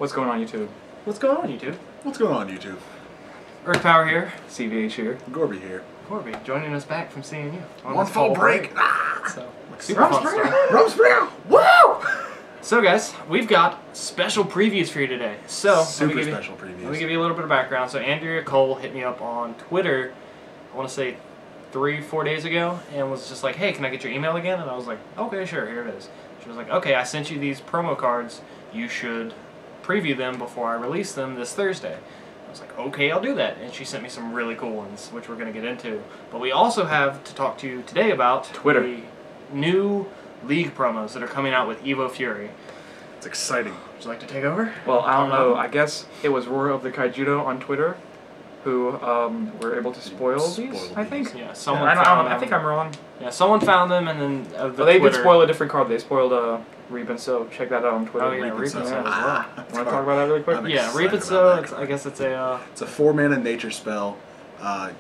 What's going on, YouTube? What's going on, YouTube? What's going on, YouTube? Earth Power here. CVH here. Gorby here. Gorby joining us back from CNU. On this fall break. So, super fun stuff. Rumspringa! Woo! So, guys, we've got special previews for you today. So, Super special previews. Let me give you a little bit of background. So, Andrea Cole hit me up on Twitter, I want to say 3-4 days ago, and was just like, hey, can I get your email again? And I was like, okay, sure, here it is. She was like, okay, I sent you these promo cards. You should preview them before I release them this Thursday. I was like, okay, I'll do that. And she sent me some really cool ones, which we're going to get into. But we also have to talk to you today about Twitter. The new league promos that are coming out with Evo Fury. It's exciting. Would you like to take over? Well, I don't know. I guess it was Roar of the Kaijudo on Twitter who were able to spoil these, I think. Yeah, I think I'm wrong. Yeah, someone found them, and then Well, they did spoil a different card. They spoiled Reapin', so check that out on Twitter. Oh, yeah, Reapin' as well. Want to talk about that really quick? Yeah, Reapin', I guess it's a... It's a 4-mana nature spell.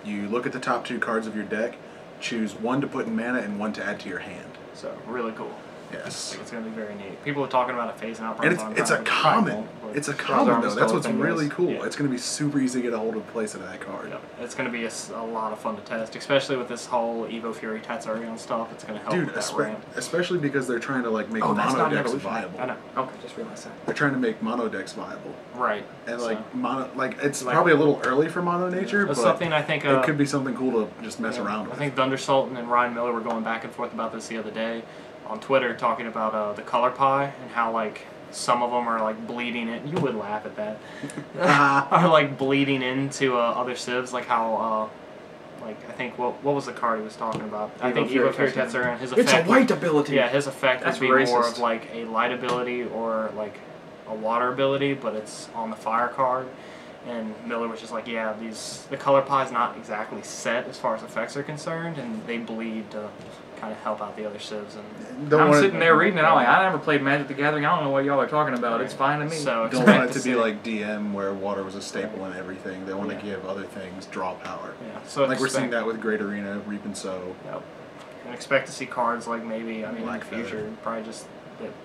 You look at the top 2 cards of your deck, choose 1 to put in mana and 1 to add to your hand. So, really cool. Yes. It's going to be very neat. People are talking about it phasing out. And it's a common. It's a common, though. That's what's really cool. Yeah. It's going to be super easy to get a hold of a place of that card. Yep. It's going to be a lot of fun to test, especially with this whole Evo Fury Tatsurion stuff. It's going to help with that ramp. Especially because they're trying to like make mono decks viable. I know. Okay, just realized that. They're trying to make mono decks viable. Right. And it's probably a little early for mono nature, but something I think it could be something cool to just mess around with. I think Thunder Sultan and Ryan Miller were going back and forth about this the other day on Twitter, talking about the color pie and how like some of them are like bleeding in. You would laugh at that. Are like bleeding into other civs, like how like I think what was the card he was talking about? I think Evo Fury Tatsurion, his effect. It's a white ability. Yeah, his effect would be more racist. of like a light ability or like a water ability, but it's on the fire card. And Miller was just like, yeah, the color pie is not exactly set as far as effects are concerned, and they bleed to kind of help out the other civs. And I'm sitting there reading it. I'm like, I never played Magic the Gathering. I don't know what y'all are talking about. Right. It's fine to me. So don't want it to be like DM where water was a staple in everything. They want to give other things draw power. Yeah. So like we're seeing that with Great Arena, Reapin' So. Yep. And expect to see cards like maybe in the future, probably just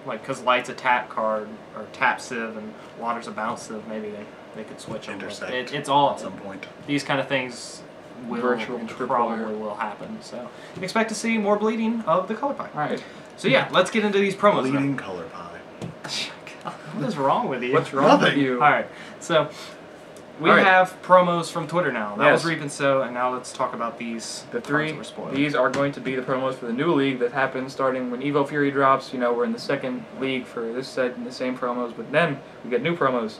like because light's a tap card or tap civ and water's a bounce civ. Maybe they could switch them. It's all at some point. These kind of things probably will happen. So expect to see more bleeding of the color pie. All right. So yeah, let's get into these promos. Bleeding color pie. What is wrong with you? What's wrong with you? All right. So we have promos from Twitter now. That was Reapin' So, and now let's talk about these. The 3. These are going to be the promos for the new league that happens starting when Evo Fury drops. You know, we're in the 2nd league for this set and the same promos, but then we get new promos.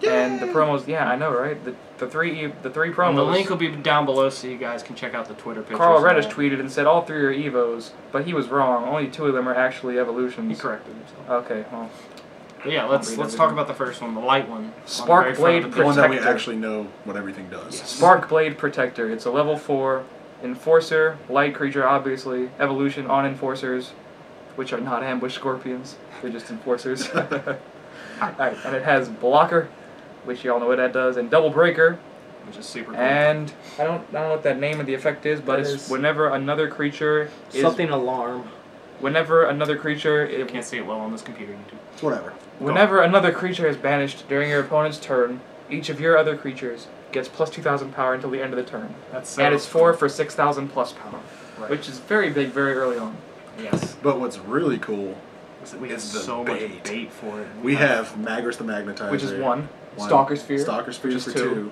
Yay! And the promos, yeah, I know, right? The three promos. And the link will be down below so you guys can check out the Twitter pictures. Carl Reddish tweeted and said all 3 are Evos, but he was wrong. Only 2 of them are actually evolutions. He corrected himself. Okay, well. But yeah, let's talk about the first one, the light one. Spark Blade Protector. The one that we actually know what everything does. Yes. Spark Blade Protector. It's a level 4 Enforcer, light creature, obviously. Evolution on Enforcers, which are not ambush scorpions. They're just Enforcers. Alright, and it has Blocker, which you all know what that does, and Double Breaker, which is super cool. And I don't know what that name of the effect is, but it's whenever another creature is something alarm. Whenever another creature you can't see it well on this computer, YouTube. It's whatever. Whenever another creature is banished during your opponent's turn, each of your other creatures gets plus 2,000 power until the end of the turn. And it's 4 for 6,000 plus power, which is very big, very early on. Yes. But what's really cool we have so much bait for it. We have Magrus the Magnetizer, which is 1. Stalker Sphere. Stalker Sphere for 2.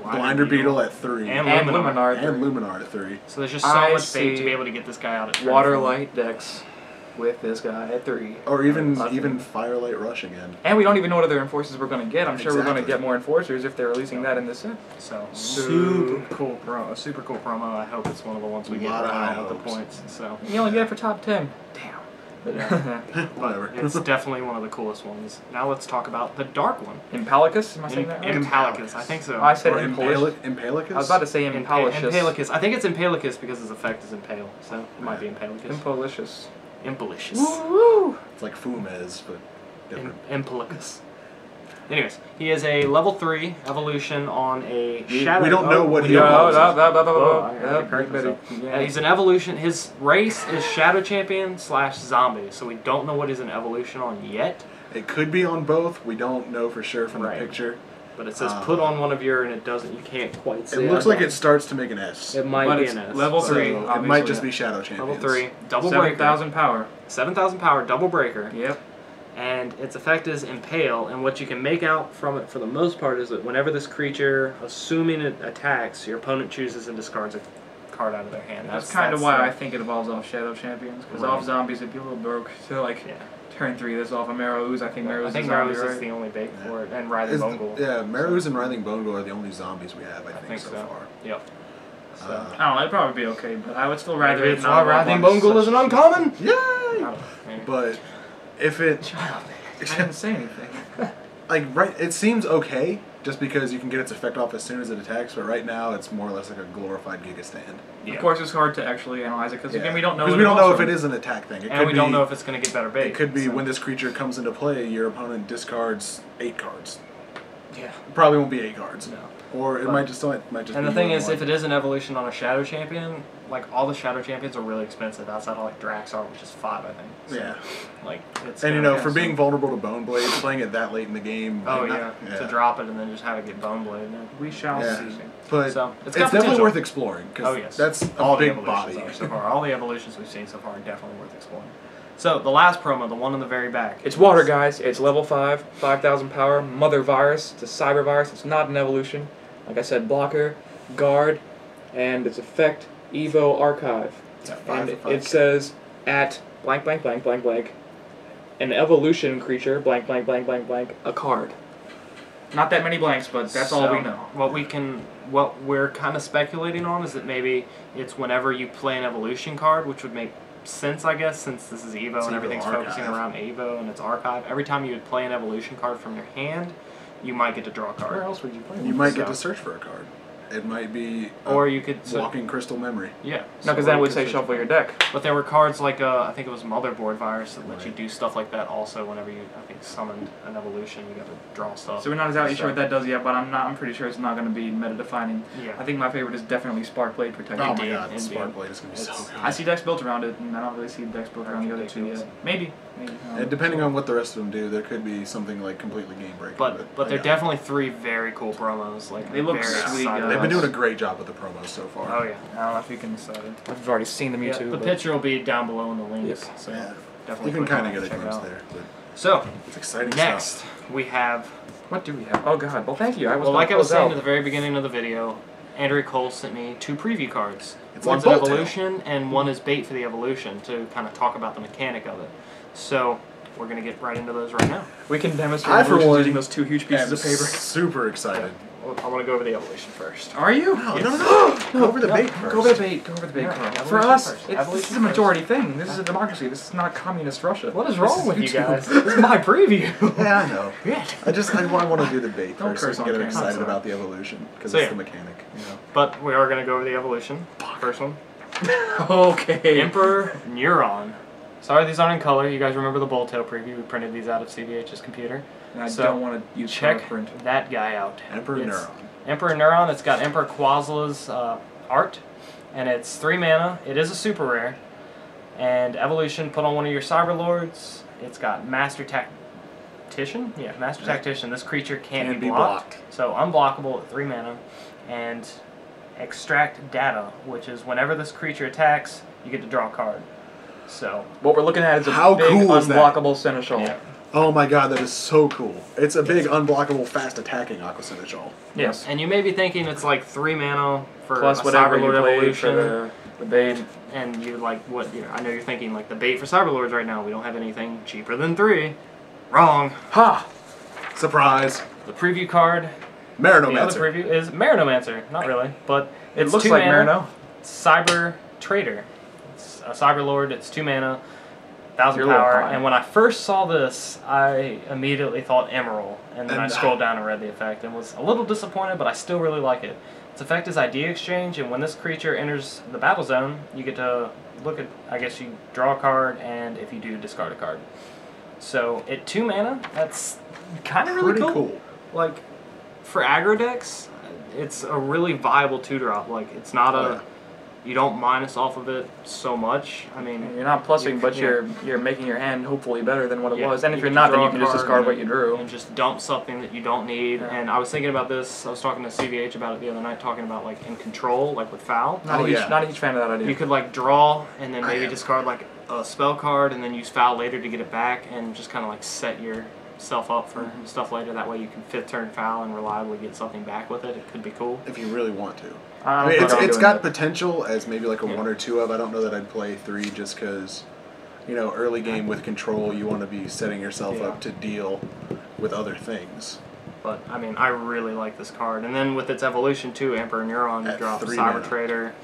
Blinder Beetle at 3. And Luminar at 3. So there's just so much bait to be able to get this guy out at 3. Water Light decks with this guy at 3. Or even Firelight Rush again. And we don't even know what other Enforcers we're going to get. I'm sure we're going to get more Enforcers if they're releasing that in this set. So super cool promo. I hope it's one of the ones we get right with the points. So you only get it for top 10. Damn. Whatever. It's definitely one of the coolest ones. Now let's talk about the dark one. Impalicus? Am I saying that right? Impalicus, I think so. I said Impalicus? I was about to say Impalicus. Impalicus. I think it's Impalicus because his effect is Impale. So it might be Impalicus. Impalicious. Impalicious. Woo! It's like Fumez, but different. Impalicus. Anyways, he is a level 3 evolution on a shadow. We don't know what he is. He's an evolution. His race is Shadow Champion / Zombie, so we don't know what he's an evolution on yet. It could be on both. We don't know for sure from Right. the picture. But it says put on one of your, and it doesn't. You can't quite see It looks like it starts to make an S. It might But be it's an S. level but- 3. So it obviously. might just be Shadow Champions. Level 3, double breaker. 7,000 power. 7,000 power, double breaker. Yep. And its effect is Impale, and what you can make out from it for the most part is that whenever this creature, assuming it attacks, your opponent chooses and discards a card out of their hand. That's kind of that's why the- I think it evolves off Shadow Champions, because Right. off zombies it'd be a little broke. So like, Yeah. turn 3 this off a Marrow Ooze. I think Marrow I Ooze think is Marrows zombie, is right? the only bait Yeah. for it, and Writhing Bone Ghoul. Yeah, Marrows and Writhing Bone Ghoul are the only zombies we have, I think so so. far. Yep. So. I don't know, it'd probably be okay, but I would still rather It's it not not evolve Writhing on Bone Ghoul such- is an uncommon? Yay! I don't know. Maybe. But if it, I didn't say anything. like, right, it seems okay just because you can get its effect off as soon as it attacks. But right now, it's more or less like a glorified Giga Stand. Yeah. Of course, it's hard to actually analyze it, because again, we don't know. Because what we don't know evolves if it from. is an attack thing. It And could we be, don't know if it's going to get better bait. It could be so. when this creature comes into play, your opponent discards 8 cards. Yeah. Probably won't be 8 cards. No. Or it But- might just And be the thing more is, than if it is an evolution on a Shadow Champion, like all the Shadow Champions are really expensive outside of like Draxar, which is 5, I think. So, Yeah. Like it's. And you gonna know, be for awesome. being vulnerable to Bone Blade, playing it that late in the game. Oh like, yeah. To drop it and then just have it get Bone Blade. We shall Yeah. see. But So, it's it's got definitely potential. worth exploring because Oh yes. that's a all the big evolutions body. are so far. All the evolutions we've seen so far are definitely worth exploring. So the last promo, the one on the very back. It's water, guys. It's level 5, 5,000 power, Mother Virus. It's a Cyber Virus. It's not an evolution. Like I said, blocker, guard, and its effect, Evo Archive. It's a And 5/5. it says at blank, blank, blank, blank, blank, an evolution creature, blank, blank, blank, blank, blank, a card. Not that many blanks, but that's all we So, know. What we're kind of speculating on is that maybe it's whenever you play an evolution card, which would make sense, I guess, since this is Evo It's and Evo everything's Archive. focusing around Evo and its archive. Every time you would play an evolution card from your hand, you might get to draw a card. Where else would you play? You might get So- to search for a card. It might be a Or you could walking crystal memory. yeah. No, because then it would say shuffle your deck. But there were cards like I think it was Motherboard Virus that let you do stuff like that. Also, whenever you I think summoned an evolution, you got to draw stuff. So we're not exactly sure So- what that does yet, but I'm pretty sure it's not going to be meta defining. Yeah. I think my favorite is definitely Spark Blade Protector. Oh my Indeed, god, indeed. Spark Blade is going to be so It's- good. I see decks built around it, and I don't really see decks built around the other two Ridiculous. yet. Maybe. I don't know. And depending on what the rest of them do, there could be something like completely game breaking. But they're yeah. definitely 3 very cool promos. Like They look very sweet, exciting. They've been doing a great job with the promos so far. Oh yeah. I don't know if you can decide. I've already seen them Yeah, YouTube. the but- picture will be down below in the links. Yep. So Yeah. definitely. You can click kind on of it get a and check glimpse it out. there. But So it's exciting next stuff. we have. What do we have? Oh god. Well, thank you. I was Well, like I was close saying out. at the very beginning of the video, Andrea Cole sent me 2 preview cards. It's One's like an Bolt Tail. evolution and one is bait for the evolution to kind of talk about the mechanic of it. So we're gonna get right into those right now. We can demonstrate I, for evolutions one, using those 2 huge pieces I'm of paper. super excited. Well, I want to go over the evolution first. Are you? No, Yes. no. Go over the bait first. Go over the bait. Go over the bait. Yeah, Carl. evolution For us, first. this Evolution is a majority thing. This is a democracy. This is not communist Russia. What is This wrong with you YouTube. guys? This is my preview. Yeah, I know. Shit. I want to do the bait Don't first so curse we on can get camera. excited I'm sorry. about the evolution because So, it's yeah. the mechanic. You know. But we are gonna go over the evolution. First one. Okay. Emperor Neuron. Sorry, these aren't in color. You guys remember the Bolt Tail preview? We printed these out of CVH's computer. And I So, don't want to use Check color print. that guy out. Emperor It's Neuron. Emperor Neuron. It's got Emperor Quasla's art, and it's 3 mana. It is a super rare. And evolution, put on one of your Cyber Lords. It's got Master Tactician. Yeah, Master Tactician. This creature can't be blocked. So unblockable at 3 mana. And extract data, which is whenever this creature attacks, you get to draw a card. So What we're looking at is a How big cool is that? unblockable Seneschal. yeah. Oh my god, that is so cool. It's a big, unblockable, fast attacking Aqua Seneschal. Yes. And you may be thinking it's like 3 mana for Plus a whatever Cyber you Lord played evolution. for the bait. And you like what? I know you're thinking like the bait for Cyber Lords right now. We don't have anything cheaper than 3. Wrong. Ha! Surprise! The preview card. The other Marinomancer. preview is Marinomancer. Not really, but It it's looks 2 like mana. Marino. Cyber Trader. It's a Cyber Lord. It's 2 mana, 1,000 You're a little power. high. And when I first saw this, I immediately thought Emerald, and then I And- scrolled down and read the effect, and was a little disappointed, but I still really like it. Its effect is ID exchange, and when this creature enters the battle zone, you get to look at. I guess you draw a card, and if you do, discard a card. So at 2 mana, that's kind of really Pretty cool. Like for aggro decks, it's a really viable 2-drop. Like it's not Oh, a yeah. You don't minus off of it so much. I mean, You're not plussing, but you're making your hand hopefully better than what it was. And if you you're can not, then draw you can a just card discard what you drew. and just dump something that you don't need. Yeah. And I was thinking about this. I was talking to CVH about it the other night, talking about like in Control, like with Foul. Not a huge fan of that idea. You could like draw and then maybe discard like a spell card and then use Foul later to get it back and just kind of like set yourself up for stuff later. That way you can 5th turn Foul and reliably get something back with it. It could be cool. If you really want to. I mean, don't it's doing got that. potential as maybe like a 1 or 2 of. I don't know that I'd play 3 just because, you know, early game with Control, you want to be setting yourself up to deal with other things. But, I mean, I really like this card. And then with its evolution, too, Emperor Neuron, you At drop 3 Cyber mana. Trader,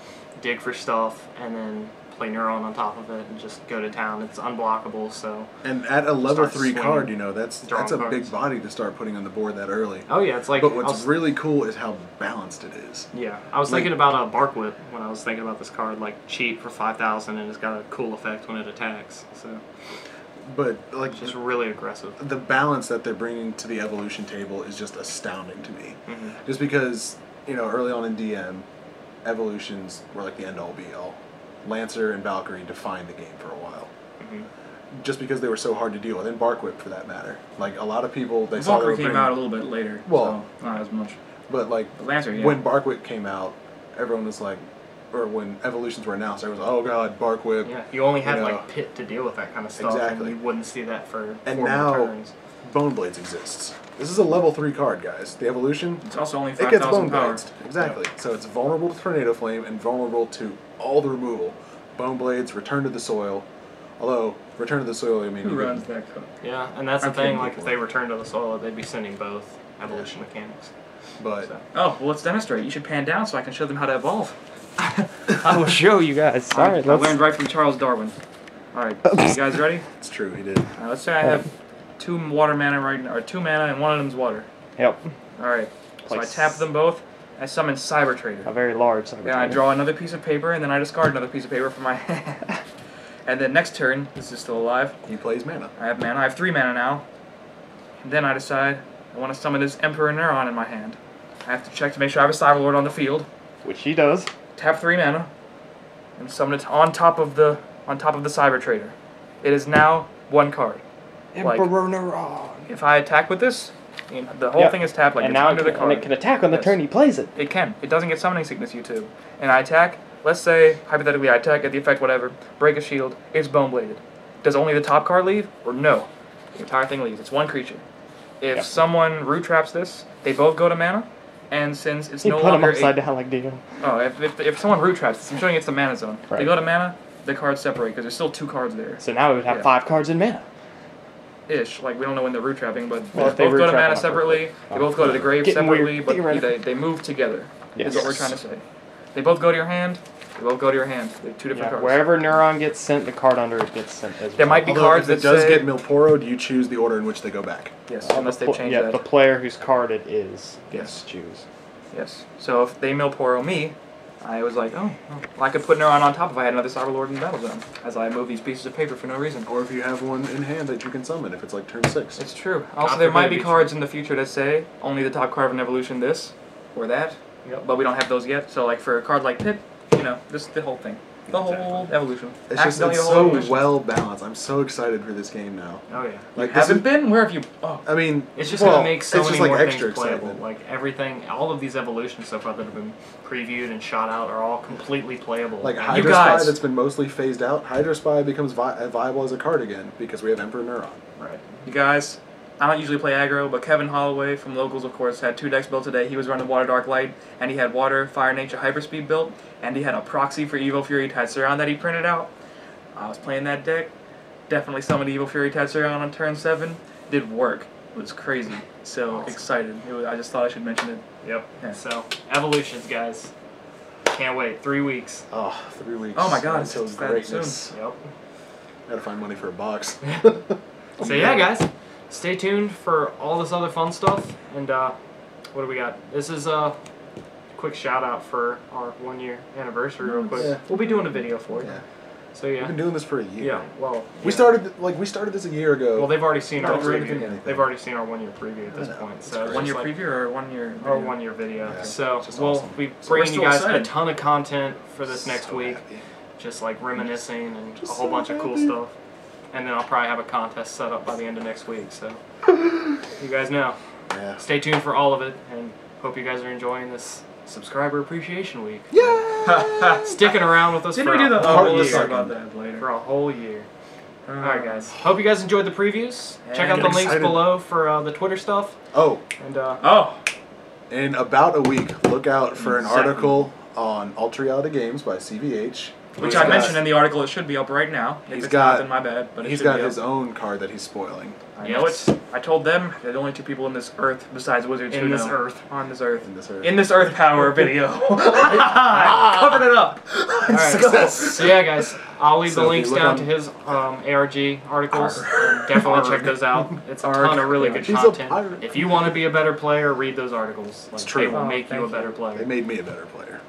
dig for stuff, and then play Neuron on top of it and just go to town. It's unblockable, so... And at a level Start 3 swinging, card, you know, that's a drawing big cards. body to start putting on the board that early. Oh, yeah, it's like... But what's really cool is how balanced it is. Yeah, I was thinking about a Bark Whip when I was thinking about this card, like cheap for 5,000, and it's got a cool effect when it attacks, so... But, like, Just really aggressive. the balance that they're bringing to the evolution table is just astounding to me. Just because, you know, early on in DM, evolutions were like the end-all be-all. Lancer and Valkyrie defined the game for a while. Just because they were so hard to deal with, and Bark Whip for that matter. Like, a lot of people, they saw Valkyrie came out a little bit later, Well, so not as much. But, like, The Lancer, yeah. when Bark Whip came out, everyone was like, or when evolutions were announced, everyone was like, oh god, Bark Whip. Yeah, you only had, You know. like, Pit to deal with that kind of stuff, Exactly. and you wouldn't see that for And 4 now, more turns. Bone Blades exists. This is a level 3 card, guys. The evolution, It's also only it gets 5,000 Bone power. Blades. Exactly. So it's vulnerable to Tornado Flame and vulnerable to all the removal. Bone Blades, Return to the Soil. Although, Return to the Soil, I mean... Who you runs can- that code? Yeah, and that's I'm the thing, kidding like, if people. they return to the soil, they'd be sending both evolution mechanics. But... So. Oh, well, let's demonstrate. You should pan down so I can show them how to evolve. I will show you guys. I learned right from Charles Darwin. Alright, you guys ready? It's true, he did. Let's say I have 2 water mana right now, or 2 mana, and one of them's water. Yep. Alright, so I Like tap them both. I summon Cyber Trader. A very large cyber Then I draw another piece of paper, and then I discard another piece of paper from my hand. And then next turn, this is still alive. He plays mana. I have mana. I have 3 mana now. And then I decide I want to summon this Emperor Neuron in my hand. I have to check to make sure I have a Cyber Lord on the field. which he does. Tap 3 mana, and summon it on top of the Cyber Trader. It is now 1 card. Like, Emperor Neuron. if I attack with this, you know, the whole Yep. thing is tapped like And it's now under the card. it can attack on the Yes. turn he plays it. It can. It doesn't get summoning sickness, you too. And I attack, let's say, hypothetically I attack, get the effect, whatever, break a shield, it's Bone Bladed. Does only the top card leave? Or no? The entire thing leaves. It's 1 creature. If Yep. someone root traps this, they both go to mana, and since it's You no put him longer upside down like Dio. if someone root traps this, I'm showing it's the mana zone. They Right. go to mana, the cards separate, because there's still 2 cards there. So now we would have Yeah. 5 cards in mana. Ish, like we don't know when they're root trapping, but Well, they if they both root go to trap mana on separately, they both go to the grave Getting separately, weird. but Theoretically. they move together. Yes. Is what we're trying to say. They both go to your hand, they both go to your hand. They're 2 different Yeah, cards. wherever Neuron gets sent, the card under it gets sent as There well. might be Although cards if it that does say get Milporoed, you choose the order in which they go back. yes, unless they've changed yeah, that. the player whose card it is Yes. gets to choose. Yes. So if they Milporo me, I was like, oh, well, I could put Neuron on top if I had another Cyber Lord in the battle zone, as I move these pieces of paper for no reason. Or if you have one in hand that you can summon, if it's like turn 6. It's true. Also, God there might forbid be it cards in the future that say only the top card of an evolution this or that, Yep. but we don't have those yet. So, like for a card like Pit, you know, just the whole thing, the whole evolution. It's just Accidentally it's the whole so evolution. well balanced. I'm so excited for this game now. Oh, yeah. Like this Haven't is, been? Where have you? Oh, I mean, It's just well, going to make so it's many just like more extra things playable. excitement. Like everything, all of these evolutions so far that have been previewed and shot out are all completely playable. Like And Hydra guys- Spy that's been mostly phased out. Hydra Spy becomes viable as a card again because we have Emperor Neuron. right. you guys. I don't usually play aggro, but Kevin Holloway from Locals, of course, had 2 decks built today. He was running Water Dark Light, and he had Water, Fire, Nature, Hyperspeed built, and he had a proxy for Evil Fury Tetsuron that he printed out. I was playing that deck. Definitely summoned Evil Fury Tetsuron on turn 7. Did work. It was crazy. So excited. I just thought I should mention it. Yep. Yeah. So, evolutions, guys. Can't wait. 3 weeks. Oh, 3 weeks. Oh my God, until it's that greatness. Yep. Gotta find money for a box. So yeah, guys, stay tuned for all this other fun stuff. And what do we got? This is a quick shout out for our 1-year anniversary, real quick. Yeah. We'll be doing a video for it. Yeah. So We've yeah. been doing this for a year. Yeah. Well. We yeah. started this a year ago. Well, they've already seen our Don't really do preview. anything. They've already seen our 1 year preview at this I know. point. It's So great. 1 year just like- preview or 1 year? Or 1 year video. Yeah. So Just we'll awesome. be So we're bringing you still guys excited. a ton of content for this next So week. happy. Just like reminiscing and Just a whole so bunch of cool happy. stuff. And then I'll probably have a contest set up by the end of next week. So you guys know. Yeah. Stay tuned for all of it, and hope you guys are enjoying this subscriber appreciation week. Yeah. Sticking around with us Didn't for we do the? a Oh, whole we'll year. talk about that later. For a whole year. Alright guys, hope you guys enjoyed the previews. Check And out the get links excited. below for the Twitter stuff. Oh, And Oh, in about a week, look out for an Exactly. article on Ultra Reality Games by CVH. which He's I got- mentioned in the article. It should be up right now. If He's it's got- not, then my bad. But it He's should got be his up. own card that he's spoiling I know it. I told them they're the only two people in this earth besides wizards who in this know. earth. On this earth. in this earth. In this Earth Power video. I covered it up. Alright, Success. so yeah guys, I'll leave So the if links you look down on- to his ARG articles. Definitely check those out. It's a Arg. ton of really Yeah, good he's a content. pirate. If you want to be a better player, read those articles. Like, It's true. They will Oh, make you a thank better you. They player. made me a better player.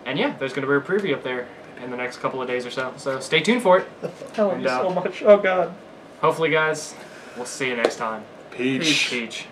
And yeah, there's going to be a preview up there in the next couple of days or so. So stay tuned for it. Telling And, you so much. Oh God. Hopefully guys, we'll see you next time. Peach. Peach.